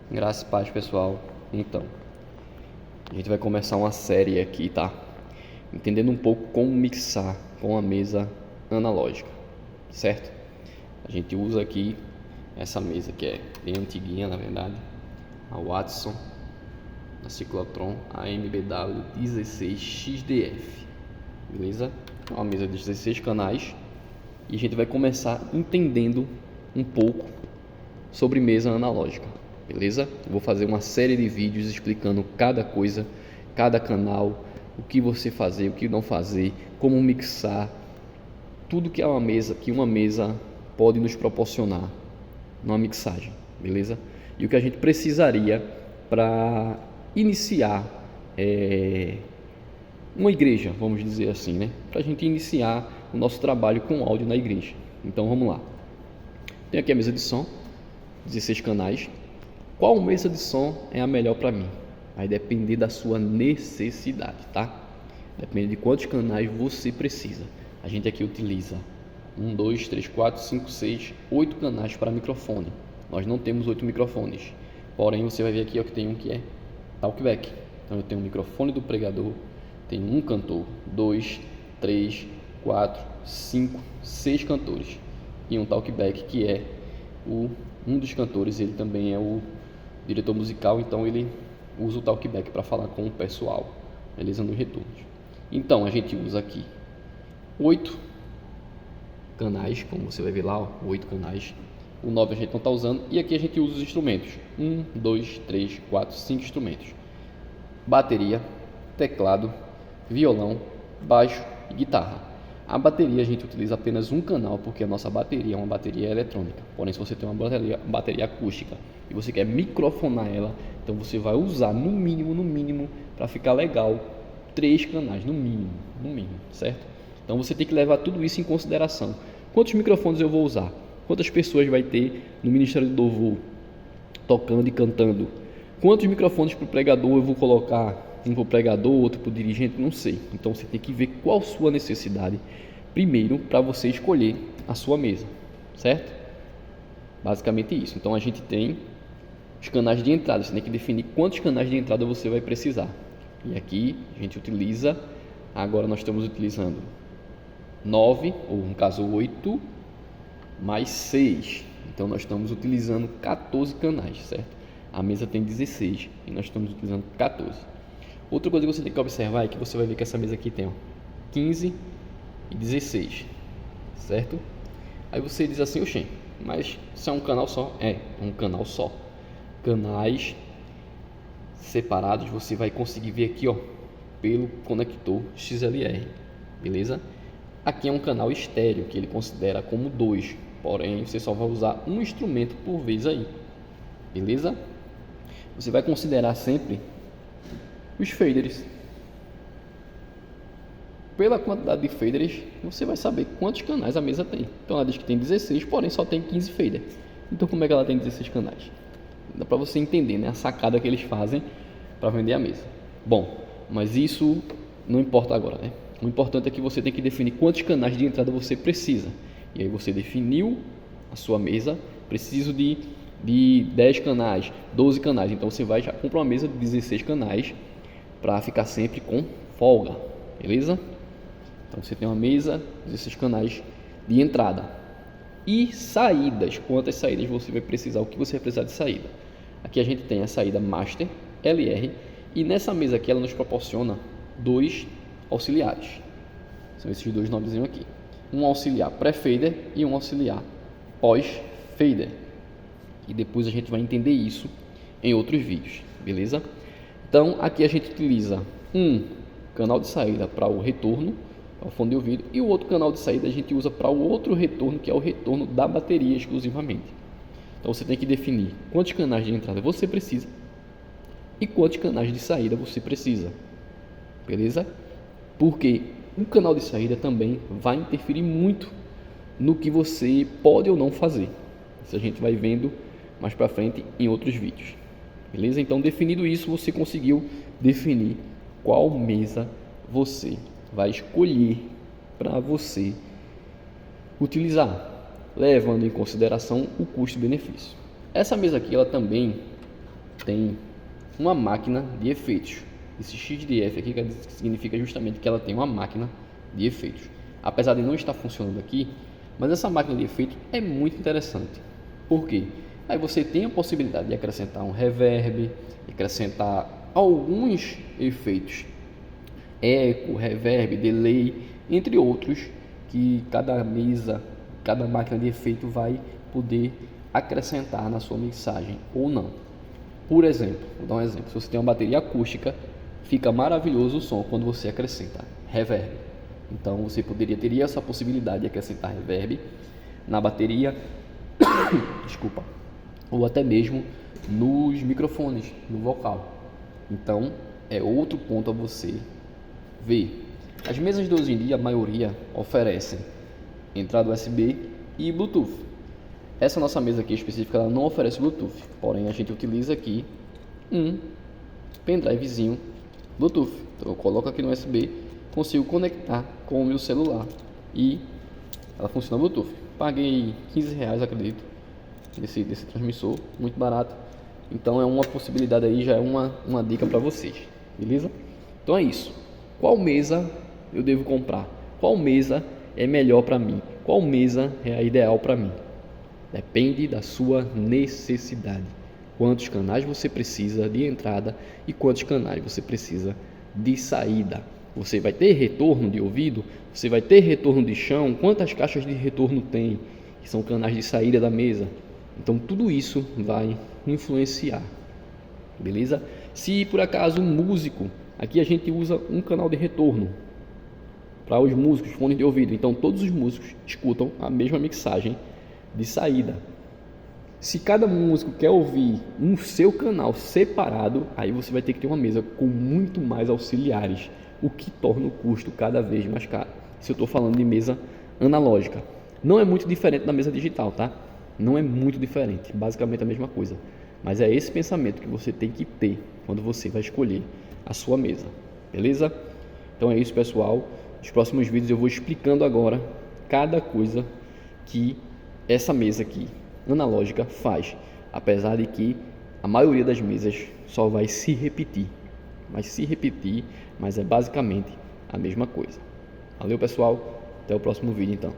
Graças e paz, pessoal. Então, a gente vai começar uma série aqui, tá? Entendendo um pouco como mixar com a mesa analógica, certo? A gente usa aqui essa mesa que é bem antiguinha, na verdade, a Watson, a Ciclotron AMBW 16XDF, beleza? É uma mesa de 16 canais e a gente vai começar entendendo um pouco sobre mesa analógica. Beleza? Vou fazer uma série de vídeos explicando cada coisa, cada canal, o que você fazer, o que não fazer, como mixar, tudo que uma mesa pode nos proporcionar numa mixagem, beleza? E o que a gente precisaria para iniciar uma igreja, vamos dizer assim, né? Para a gente iniciar o nosso trabalho com áudio na igreja. Então vamos lá. Tem aqui a mesa de som, 16 canais. Qual mesa de som é a melhor para mim? Vai depender da sua necessidade, tá? Depende de quantos canais você precisa. A gente aqui utiliza 1, 2, 3, 4, 5, 6, 8 canais para microfone. Nós não temos 8 microfones. Porém, você vai ver aqui ó, que tem um que é talkback. Então eu tenho um microfone do pregador, tenho um cantor, 2, 3, 4, 5, 6 cantores. E um talkback que é um dos cantores, ele também é o diretor musical, então ele usa o talkback para falar com o pessoal, beleza? Nos retornos. Então a gente usa aqui 8 canais, como você vai ver lá, ó, 8 canais. O 9 a gente não está usando, e aqui a gente usa os instrumentos: 1, 2, 3, 4, 5 instrumentos: bateria, teclado, violão, baixo e guitarra. A bateria a gente utiliza apenas um canal, porque a nossa bateria é uma bateria eletrônica. Porém, se você tem uma bateria acústica e você quer microfonar ela, então você vai usar no mínimo, para ficar legal, 3 canais, no mínimo, certo? Então você tem que levar tudo isso em consideração. Quantos microfones eu vou usar? Quantas pessoas vai ter no Ministério do Louvor tocando e cantando? Quantos microfones para o pregador eu vou colocar? Um para o pregador, outro para o dirigente, não sei. Então você tem que ver qual a sua necessidade primeiro para você escolher a sua mesa, certo? Basicamente isso. Então a gente tem os canais de entrada, você tem que definir quantos canais de entrada você vai precisar. E aqui a gente utiliza, agora nós estamos utilizando 9, ou no caso 8, mais 6. Então nós estamos utilizando 14 canais, certo? A mesa tem 16 e nós estamos utilizando 14. Outra coisa que você tem que observar é que você vai ver que essa mesa aqui tem ó, 15 e 16, certo? Aí você diz assim, oxê, mas isso é um canal só? É um canal só. Canais separados você vai conseguir ver aqui ó, pelo conector XLR, beleza? Aqui é um canal estéreo que ele considera como 2, porém você só vai usar um instrumento por vez aí, beleza? Você vai considerar sempre os faders. Pela quantidade de faders, você vai saber quantos canais a mesa tem. Então ela diz que tem 16, porém só tem 15 faders. Então como é que ela tem 16 canais? Dá para você entender, né, a sacada que eles fazem para vender a mesa. Bom, mas isso não importa agora, né? O importante é que você tem que definir quantos canais de entrada você precisa. E aí você definiu a sua mesa, preciso de 10 canais, 12 canais. Então você vai já comprar uma mesa de 16 canais para ficar sempre com folga, beleza? Então você tem uma mesa, 16 canais de entrada e saídas. Quantas saídas você vai precisar? O que você vai precisar de saída? Aqui a gente tem a saída Master, LR, e nessa mesa aqui ela nos proporciona 2 auxiliares. São esses dois nomezinhos aqui. Um auxiliar pré-fader e um auxiliar pós-fader. E depois a gente vai entender isso em outros vídeos, beleza? Então aqui a gente utiliza um canal de saída para o retorno, para o fone de ouvido, e o outro canal de saída a gente usa para o outro retorno, que é o retorno da bateria exclusivamente. Então você tem que definir quantos canais de entrada você precisa e quantos canais de saída você precisa, beleza? Porque o canal de saída também vai interferir muito no que você pode ou não fazer. Isso a gente vai vendo mais para frente em outros vídeos. Beleza? Então, definido isso, você conseguiu definir qual mesa você vai escolher para você utilizar, levando em consideração o custo-benefício. Essa mesa aqui, ela também tem uma máquina de efeitos. Esse XDF aqui significa justamente que ela tem uma máquina de efeitos. Apesar de não estar funcionando aqui, mas essa máquina de efeitos é muito interessante. Por quê? Aí você tem a possibilidade de acrescentar um reverb, acrescentar alguns efeitos, eco, reverb, delay, entre outros, que cada mesa, cada máquina de efeito vai poder acrescentar na sua mixagem ou não. Por exemplo, vou dar um exemplo, se você tem uma bateria acústica, fica maravilhoso o som quando você acrescenta reverb. Então você teria essa possibilidade de acrescentar reverb na bateria, desculpa, ou até mesmo nos microfones, no vocal. Então é outro ponto a você ver. As mesas de hoje em dia, a maioria oferecem entrada USB e Bluetooth. Essa nossa mesa aqui específica, ela não oferece Bluetooth, porém a gente utiliza aqui um pendrivezinho Bluetooth. Então eu coloco aqui no USB, consigo conectar com o meu celular e ela funciona Bluetooth. Paguei R$15, acredito, desse transmissor, muito barato. Então é uma possibilidade aí, já é uma dica para vocês, beleza? Então é isso. Qual mesa eu devo comprar? Qual mesa é melhor para mim? Qual mesa é a ideal para mim? Depende da sua necessidade. Quantos canais você precisa de entrada e quantos canais você precisa de saída. Você vai ter retorno de ouvido? Você vai ter retorno de chão? Quantas caixas de retorno tem? Que são canais de saída da mesa. Então tudo isso vai influenciar. Beleza? Se por acaso um músico, aqui a gente usa um canal de retorno para os músicos, fones de ouvido. Então todos os músicos escutam a mesma mixagem de saída. Se cada músico quer ouvir um seu canal separado, aí você vai ter que ter uma mesa com muito mais auxiliares, o que torna o custo cada vez mais caro. Se eu estou falando de mesa analógica, não é muito diferente da mesa digital, tá? Não é muito diferente, basicamente a mesma coisa. Mas é esse pensamento que você tem que ter quando você vai escolher a sua mesa, beleza? Então é isso, pessoal. Nos próximos vídeos eu vou explicando agora cada coisa que essa mesa aqui analógica faz, apesar de que a maioria das mesas só vai se repetir, mas é basicamente a mesma coisa. Valeu, pessoal, até o próximo vídeo então.